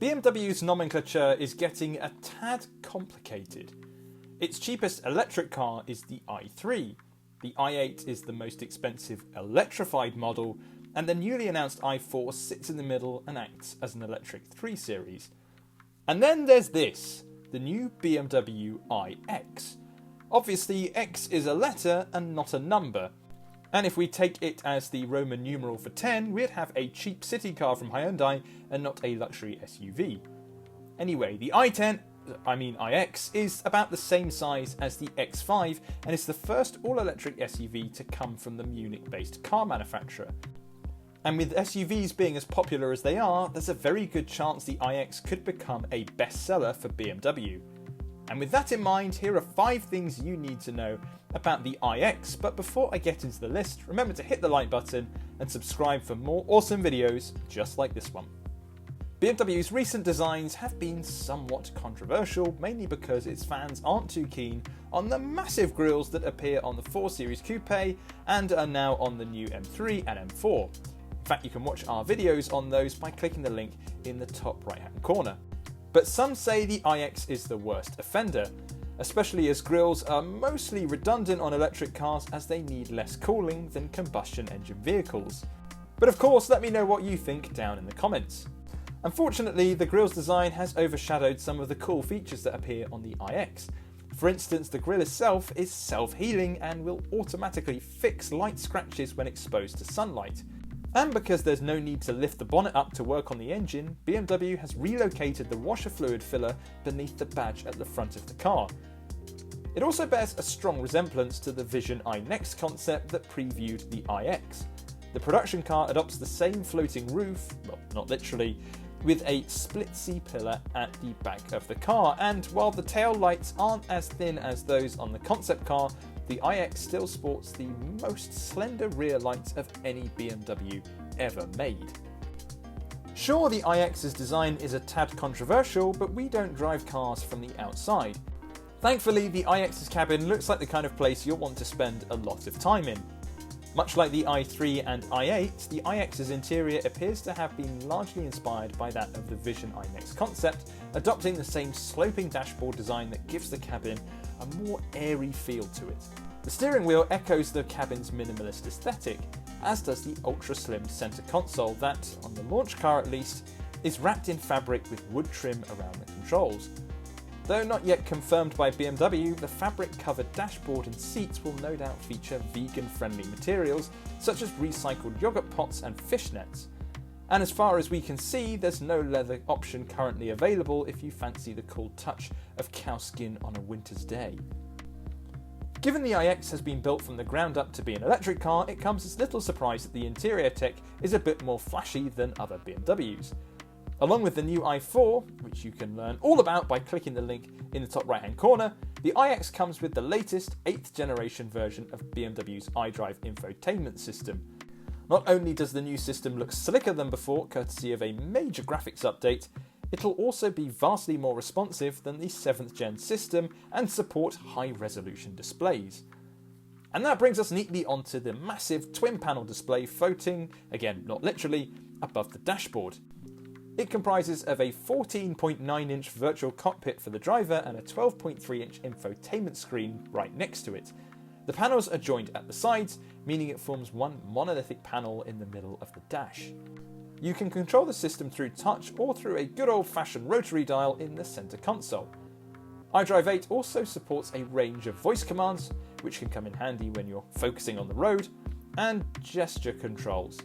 BMW's nomenclature is getting a tad complicated. Its cheapest electric car is the i3, the i8 is the most expensive electrified model, and the newly announced i4 sits in the middle and acts as an electric 3 Series. And then there's this, the new BMW iX. Obviously, X is a letter and not a number, and if we take it as the Roman numeral for 10, we'd have a cheap city car from Hyundai and not a luxury SUV. Anyway, the iX is about the same size as the X5 and is the first all-electric SUV to come from the Munich-based car manufacturer. And with SUVs being as popular as they are, there's a very good chance the iX could become a bestseller for BMW. And with that in mind, here are 5 things you need to know about the iX, but before I get into the list, remember to hit the like button and subscribe for more awesome videos just like this one. BMW's recent designs have been somewhat controversial, mainly because its fans aren't too keen on the massive grilles that appear on the 4 Series Coupe and are now on the new M3 and M4. In fact, you can watch our videos on those by clicking the link in the top right hand corner. But some say the iX is the worst offender, especially as grilles are mostly redundant on electric cars as they need less cooling than combustion engine vehicles. But of course, let me know what you think down in the comments. Unfortunately, the grille's design has overshadowed some of the cool features that appear on the iX. For instance, the grille itself is self-healing and will automatically fix light scratches when exposed to sunlight. And because there's no need to lift the bonnet up to work on the engine, BMW has relocated the washer fluid filler beneath the badge at the front of the car. It also bears a strong resemblance to the Vision iNext concept that previewed the iX. The production car adopts the same floating roof, well, not literally, with a split C-pillar at the back of the car, and while the tail lights aren't as thin as those on the concept car, the iX still sports the most slender rear lights of any BMW ever made. Sure, the iX's design is a tad controversial, but we don't drive cars from the outside. Thankfully, the iX's cabin looks like the kind of place you'll want to spend a lot of time in. Much like the i3 and i8, the iX's interior appears to have been largely inspired by that of the Vision iNext concept, adopting the same sloping dashboard design that gives the cabin a more airy feel to it. The steering wheel echoes the cabin's minimalist aesthetic, as does the ultra-slim centre console that, on the launch car at least, is wrapped in fabric with wood trim around the controls. Though not yet confirmed by BMW, the fabric-covered dashboard and seats will no doubt feature vegan-friendly materials such as recycled yogurt pots and fishnets. And as far as we can see, there's no leather option currently available if you fancy the cool touch of cow skin on a winter's day. Given the iX has been built from the ground up to be an electric car, it comes as little surprise that the interior tech is a bit more flashy than other BMWs. Along with the new i4, which you can learn all about by clicking the link in the top right hand corner, the iX comes with the latest 8th generation version of BMW's iDrive infotainment system. Not only does the new system look slicker than before, courtesy of a major graphics update, it'll also be vastly more responsive than the 7th gen system and support high resolution displays. And that brings us neatly onto the massive twin panel display floating, again not literally, above the dashboard. It comprises of a 14.9-inch virtual cockpit for the driver and a 12.3-inch infotainment screen right next to it. The panels are joined at the sides, meaning it forms one monolithic panel in the middle of the dash. You can control the system through touch or through a good old-fashioned rotary dial in the centre console. iDrive 8 also supports a range of voice commands, which can come in handy when you're focusing on the road, and gesture controls.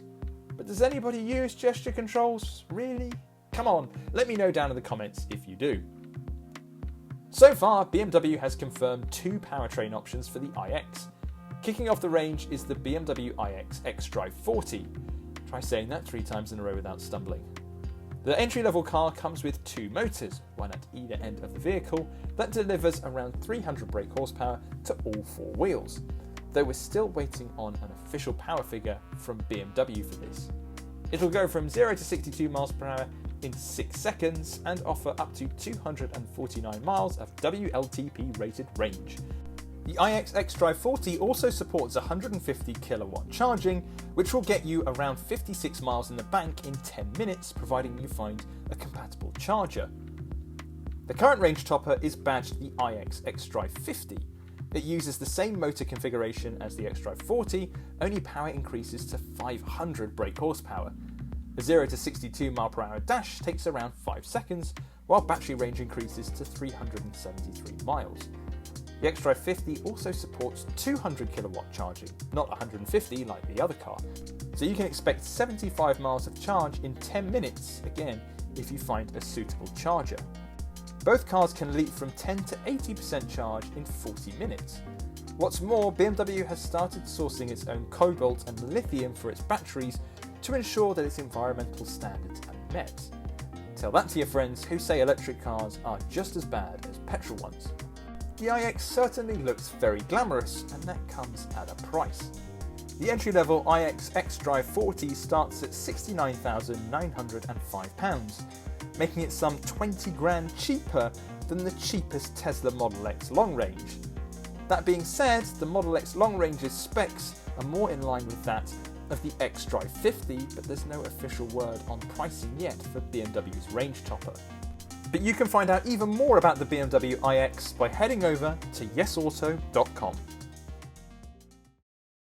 But does anybody use gesture controls? Really? Come on, let me know down in the comments if you do. So far, BMW has confirmed 2 powertrain options for the iX. Kicking off the range is the BMW iX xDrive 40. Try saying that 3 times in a row without stumbling. The entry-level car comes with 2 motors, one at either end of the vehicle, that delivers around 300 brake horsepower to all 4 wheels. Though we're still waiting on an official power figure from BMW for this. It'll go from 0 to 62 miles per hour in 6 seconds and offer up to 249 miles of WLTP rated range. The iX xDrive 40 also supports 150 kilowatt charging, which will get you around 56 miles in the bank in 10 minutes, providing you find a compatible charger. The current range topper is badged the iX xDrive 50. It uses the same motor configuration as the xDrive 40, only power increases to 500 brake horsepower. A 0 to 62 mph dash takes around 5 seconds, while battery range increases to 373 miles. The xDrive 50 also supports 200 kilowatt charging, not 150 like the other car, so you can expect 75 miles of charge in 10 minutes, again, if you find a suitable charger. Both cars can leap from 10 to 80% charge in 40 minutes. What's more, BMW has started sourcing its own cobalt and lithium for its batteries to ensure that its environmental standards are met. Tell that to your friends who say electric cars are just as bad as petrol ones. The iX certainly looks very glamorous, and that comes at a price. The entry-level iX xDrive 40 starts at £69,905, making it some 20 grand cheaper than the cheapest Tesla Model X long range. That being said, the Model X long range's specs are more in line with that of the xDrive 50, but there's no official word on pricing yet for BMW's range topper. But you can find out even more about the BMW iX by heading over to yesauto.com.